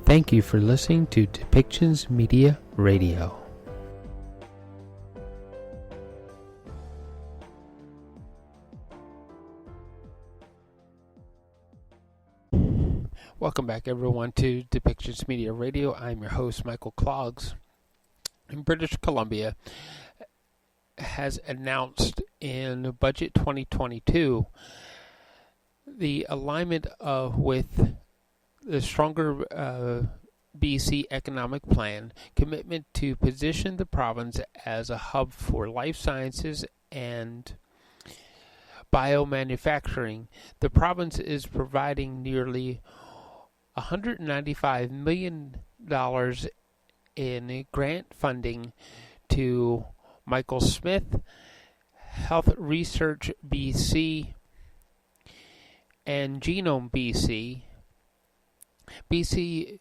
Thank you for listening to Depictions Media Radio. Welcome back, everyone, to Depictions Media Radio. I'm your host, Michael Clogs. In British Columbia has announced in Budget 2022 the alignment with the Stronger BC Economic Plan commitment to position the province as a hub for life sciences and biomanufacturing. The province is providing nearly $195 million in grant funding to Michael Smith, Health Research BC, and Genome BC. BC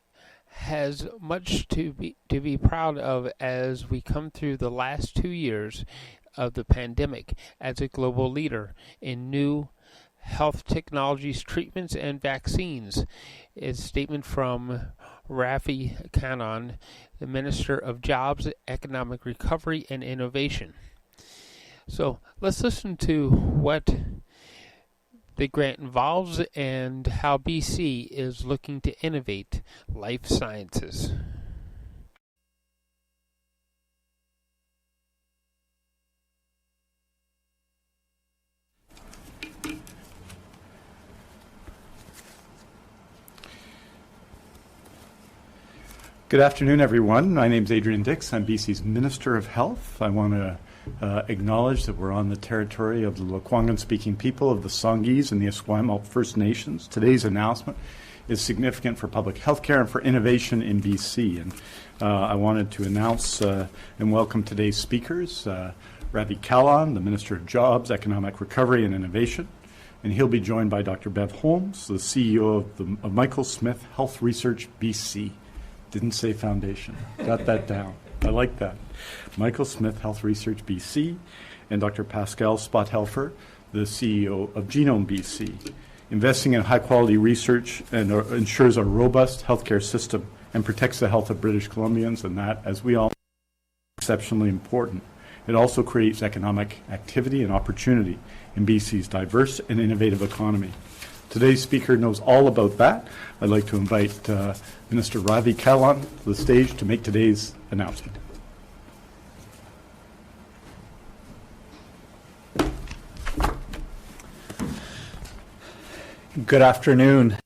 has much to be proud of as we come through the last 2 years of the pandemic as a global leader in new health technologies, treatments, and vaccines. Is a statement from Ravi Kahlon, the Minister of Jobs, Economic Recovery, and Innovation. So let's listen to what the grant involves and how BC is looking to innovate life sciences. Good afternoon, everyone. My name is Adrian Dix. I'm BC's Minister of Health. I want to acknowledge that we're on the territory of the Lekwungen-speaking people of the Songhees and the Esquimalt First Nations. Today's announcement is significant for public health care and for innovation in BC. And I wanted to announce and welcome today's speakers, Ravi Kahlon, the Minister of Jobs, Economic Recovery and Innovation. And he'll be joined by Dr. Bev Holmes, the CEO of Michael Smith Health Research BC. Didn't say foundation. Got that down. I like that. Michael Smith Health Research BC and Dr. Pascal Spothelfer, the CEO of Genome BC. Investing in high-quality research and ensures a robust healthcare system and protects the health of British Columbians, and that, as we all know, is exceptionally important. It also creates economic activity and opportunity in BC's diverse and innovative economy. Today's speaker knows all about that. I'd like to invite Minister Ravi Kahlon to the stage to make today's announcement. Good afternoon.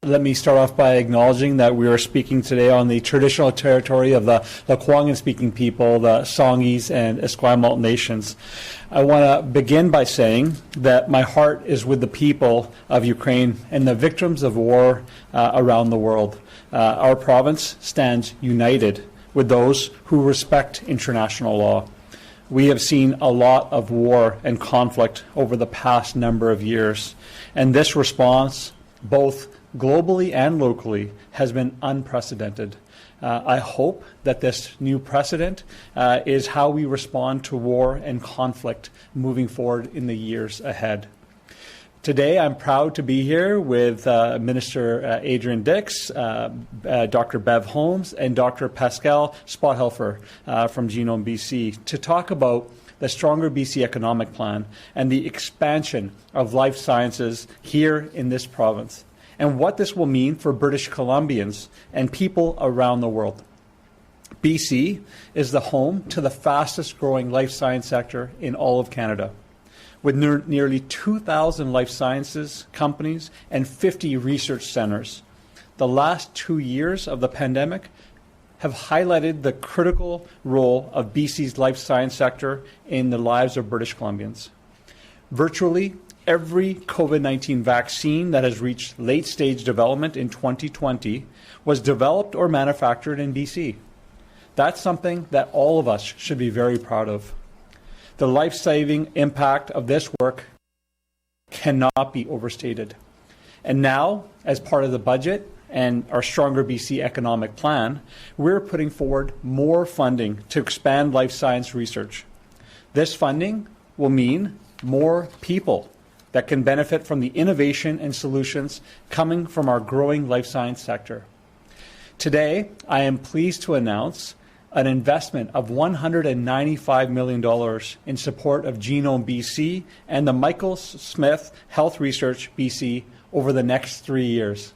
Let me start off by acknowledging that we are speaking today on the traditional territory of the Lekwungen-speaking people, the Songhees and Esquimalt nations. I want to begin by saying that my heart is with the people of Ukraine and the victims of war around the world. Our province stands united with those who respect international law. We have seen a lot of war and conflict over the past number of years, and this response, both globally and locally, has been unprecedented. I hope that this new precedent is how we respond to war and conflict moving forward in the years ahead. Today, I'm proud to be here with Minister Adrian Dix, Dr. Bev Holmes, and Dr. Pascal Spothelfer from Genome BC to talk about the Stronger BC Economic Plan and the expansion of life sciences here in this province, and what this will mean for British Columbians and people around the world. BC is the home to the fastest growing life science sector in all of Canada, with nearly 2,000 life sciences companies and 50 research centres. The last 2 years of the pandemic have highlighted the critical role of BC's life science sector in the lives of British Columbians. Virtually every COVID-19 vaccine that has reached late-stage development in 2020 was developed or manufactured in BC. That's something that all of us should be very proud of. The life-saving impact of this work cannot be overstated. And now, as part of the budget and our Stronger BC Economic Plan, we're putting forward more funding to expand life science research. This funding will mean more people that can benefit from the innovation and solutions coming from our growing life science sector. Today, I am pleased to announce an investment of $195 million in support of Genome BC and the Michael Smith Health Research BC over the next 3 years.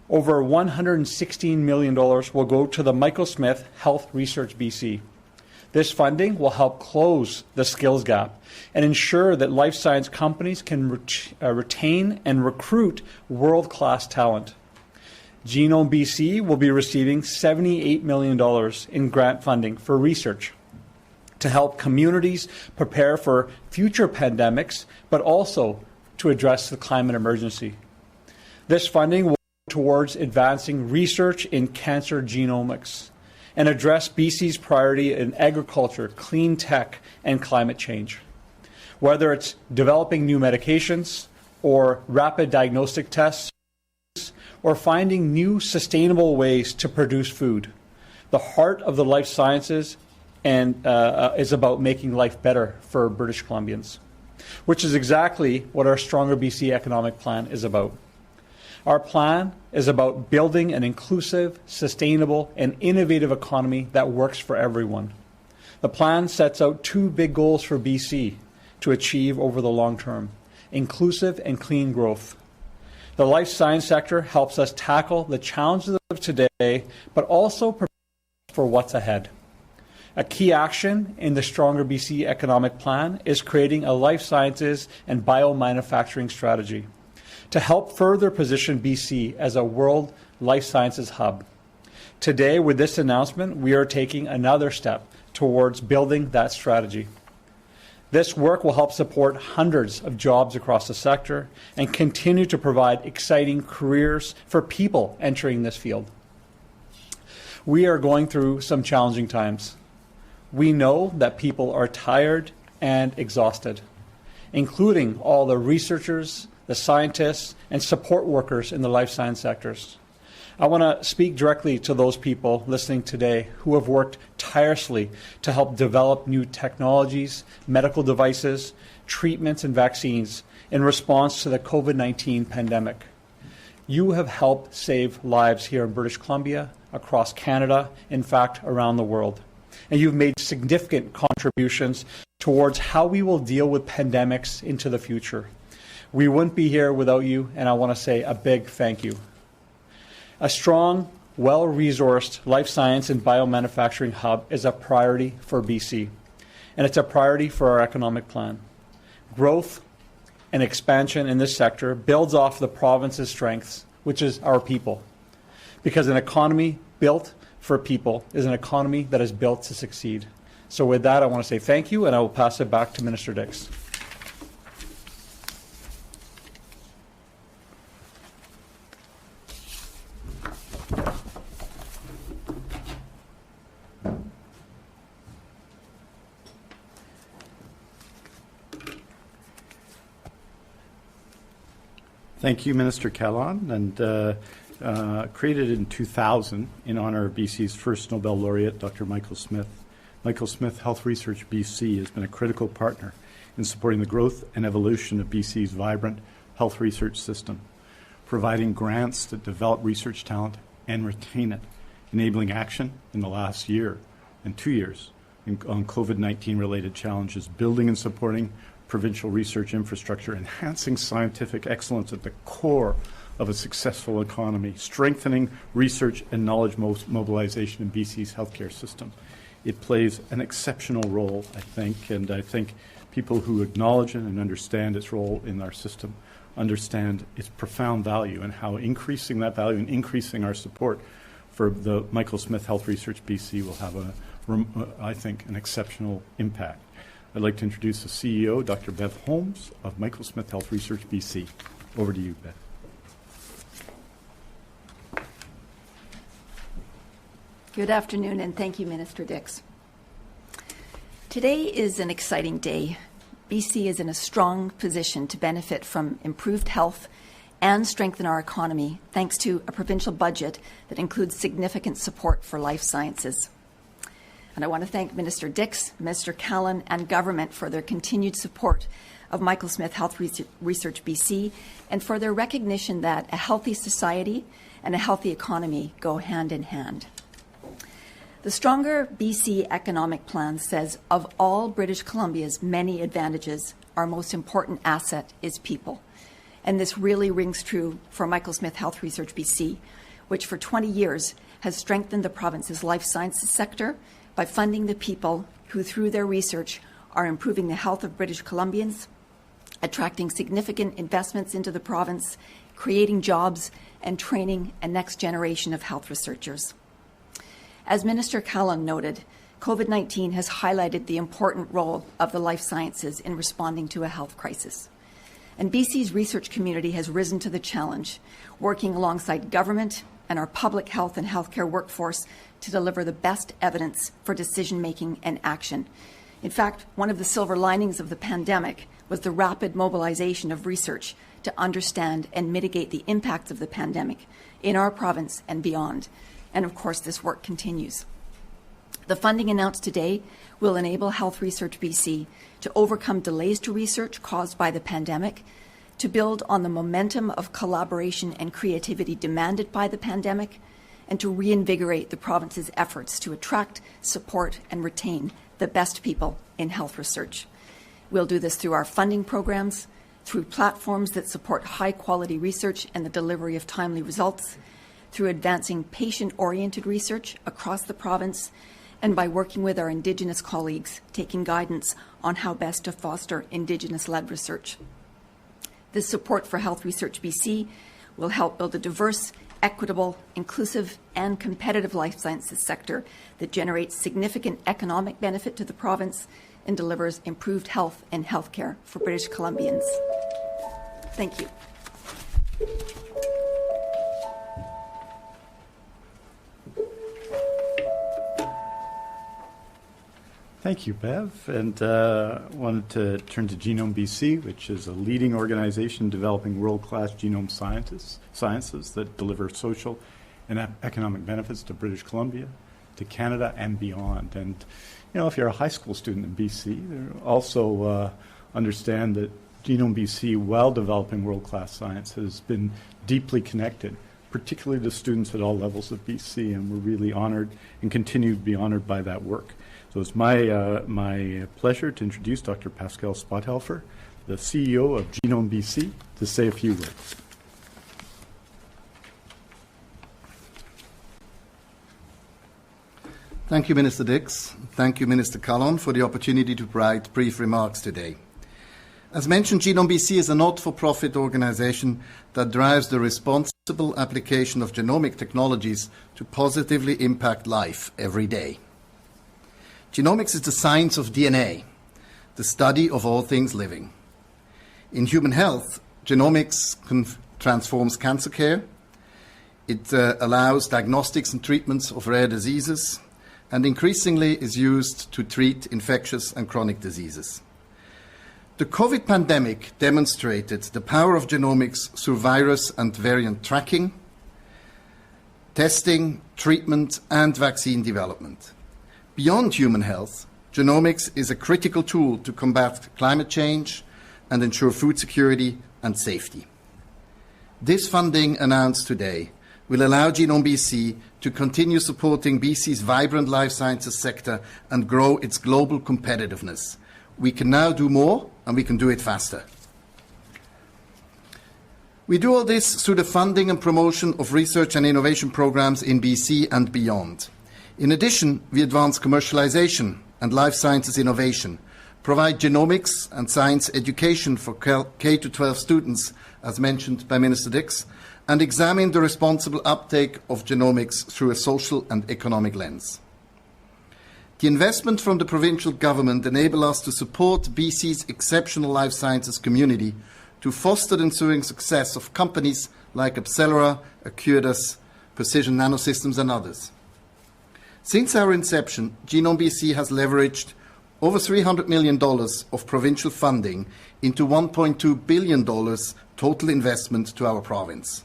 Over $116 million will go to the Michael Smith Health Research BC. This funding will help close the skills gap and ensure that life science companies can retain and recruit world-class talent. Genome BC will be receiving $78 million in grant funding for research to help communities prepare for future pandemics, but also to address the climate emergency. This funding will go towards advancing research in cancer genomics and address BC's priority in agriculture, clean tech, and climate change. Whether it's developing new medications or rapid diagnostic tests, or finding new sustainable ways to produce food. The heart of the life sciences is about making life better for British Columbians, which is exactly what our StrongerBC Economic Plan is about. Our plan is about building an inclusive, sustainable, and innovative economy that works for everyone. The plan sets out 2 big goals for BC to achieve over the long term: inclusive and clean growth. The life science sector helps us tackle the challenges of today, but also prepare for what's ahead. A key action in the StrongerBC Economic Plan is creating a life sciences and biomanufacturing strategy to help further position BC as a world life sciences hub. Today, with this announcement, we are taking another step towards building that strategy. This work will help support hundreds of jobs across the sector and continue to provide exciting careers for people entering this field. We are going through some challenging times. We know that people are tired and exhausted, including all the researchers, the scientists, and support workers in the life science sectors. I want to speak directly to those people listening today who have worked tirelessly to help develop new technologies, medical devices, treatments, and vaccines in response to the COVID-19 pandemic. You have helped save lives here in British Columbia, across Canada, in fact, around the world. And you've made significant contributions towards how we will deal with pandemics into the future. We wouldn't be here without you, and I want to say a big thank you. A strong, well-resourced life science and biomanufacturing hub is a priority for BC, and it's a priority for our economic plan. Growth and expansion in this sector builds off the province's strengths, which is our people, because an economy built for people is an economy that is built to succeed. So with that, I want to say thank you, and I will pass it back to Minister Dix. Thank you, Minister Kahlon. And created in 2000 in honor of BC's first Nobel laureate, Dr. Michael Smith. Michael Smith Health Research BC has been a critical partner in supporting the growth and evolution of BC's vibrant health research system, providing grants that develop research talent and retain it, enabling action in the last year and 2 years on COVID-19 related challenges, building and supporting provincial research infrastructure, enhancing scientific excellence at the core of a successful economy, strengthening research and knowledge mobilization in BC's healthcare system. It plays an exceptional role, I think, and I think people who acknowledge it and understand its role in our system understand its profound value and how increasing that value and increasing our support for the Michael Smith Health Research BC will have, I think, an exceptional impact. I'd like to introduce the CEO, Dr. Bev Holmes of Michael Smith Health Research BC. Over to you, Bev. Good afternoon, and thank you, Minister Dix. Today is an exciting day. BC is in a strong position to benefit from improved health and strengthen our economy, thanks to a provincial budget that includes significant support for life sciences. And I want to thank Minister Dix, Minister Kahlon, and government for their continued support of Michael Smith Health Research BC and for their recognition that a healthy society and a healthy economy go hand in hand. The StrongerBC Economic Plan says of all British Columbia's many advantages, our most important asset is people. And this really rings true for Michael Smith Health Research BC, which for 20 years has strengthened the province's life sciences sector by funding the people who, through their research, are improving the health of British Columbians, attracting significant investments into the province, creating jobs, and training a next generation of health researchers. As Minister Kahlon noted, COVID-19 has highlighted the important role of the life sciences in responding to a health crisis. And BC's research community has risen to the challenge, working alongside government and our public health and healthcare workforce to deliver the best evidence for decision-making and action. In fact, one of the silver linings of the pandemic was the rapid mobilization of research to understand and mitigate the impacts of the pandemic in our province and beyond. And of course, this work continues. The funding announced today will enable Health Research BC to overcome delays to research caused by the pandemic, to build on the momentum of collaboration and creativity demanded by the pandemic, and to reinvigorate the province's efforts to attract, support, and retain the best people in health research. We'll do this through our funding programs, through platforms that support high-quality research and the delivery of timely results, through advancing patient-oriented research across the province, and by working with our Indigenous colleagues, taking guidance on how best to foster Indigenous-led research. This support for Health Research BC will help build a diverse, equitable, inclusive, and competitive life sciences sector that generates significant economic benefit to the province and delivers improved health and healthcare for British Columbians. Thank you. Thank you, Bev. And wanted to turn to Genome BC, which is a leading organization developing world-class genome sciences that deliver social and economic benefits to British Columbia, to Canada, and beyond. And, you know, if you're a high school student in BC, also understand that Genome BC, while developing world-class science, has been deeply connected, particularly to students at all levels of BC, and we're really honored and continue to be honored by that work. So it's my pleasure to introduce Dr. Pascal Spothelfer, the CEO of Genome BC, to say a few words. Thank you, Minister Dix. Thank you, Minister Kahlon, for the opportunity to provide brief remarks today. As mentioned, Genome BC is a not-for-profit organization that drives the responsible application of genomic technologies to positively impact life every day. Genomics is the science of DNA, the study of all things living. In human health, genomics transforms cancer care. It allows diagnostics and treatments of rare diseases, and increasingly is used to treat infectious and chronic diseases. The COVID pandemic demonstrated the power of genomics through virus and variant tracking, testing, treatment, and vaccine development. Beyond human health, genomics is a critical tool to combat climate change and ensure food security and safety. This funding announced today will allow Genome BC to continue supporting BC's vibrant life sciences sector and grow its global competitiveness. We can now do more, and we can do it faster. We do all this through the funding and promotion of research and innovation programs in BC and beyond. In addition, we advance commercialization and life sciences innovation, provide genomics and science education for K-12 students, as mentioned by Minister Dix, and examine the responsible uptake of genomics through a social and economic lens. The investment from the provincial government enables us to support BC's exceptional life sciences community to foster the ensuing success of companies like Abcelera, Acuitas, Precision Nanosystems, and others. Since our inception, Genome BC has leveraged over $300 million of provincial funding into $1.2 billion total investment to our province.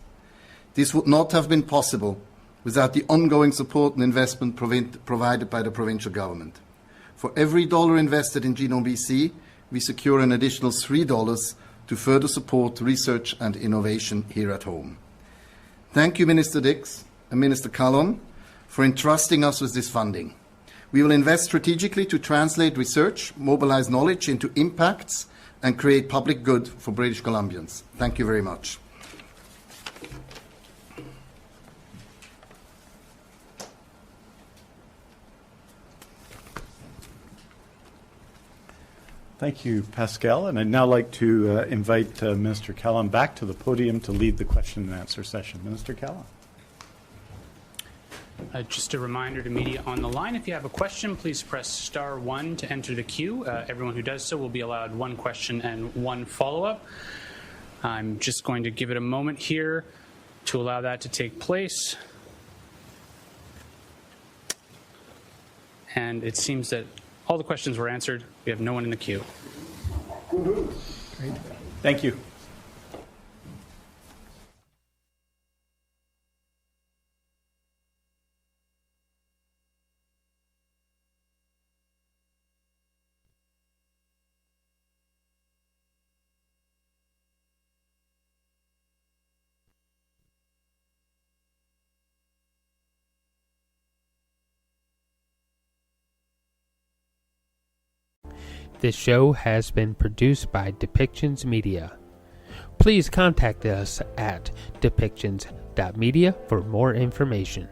This would not have been possible without the ongoing support and investment provided by the provincial government. For every dollar invested in Genome BC, we secure an additional $3 to further support research and innovation here at home. Thank you, Minister Dix and Minister Kahlon, for entrusting us with this funding. We will invest strategically to translate research, mobilize knowledge into impacts, and create public good for British Columbians. Thank you very much. Thank you, Pascal. And I'd now like to invite Minister Kahlon back to the podium to lead the question and answer session. Minister Kahlon. Just a reminder to media on the line, if you have a question, please press *1 to enter the queue. Everyone who does so will be allowed one question and one follow-up. I'm just going to give it a moment here to allow that to take place. And it seems that all the questions were answered. We have no one in the queue. Great. Thank you. This show has been produced by Depictions Media. Please contact us at depictions.media for more information.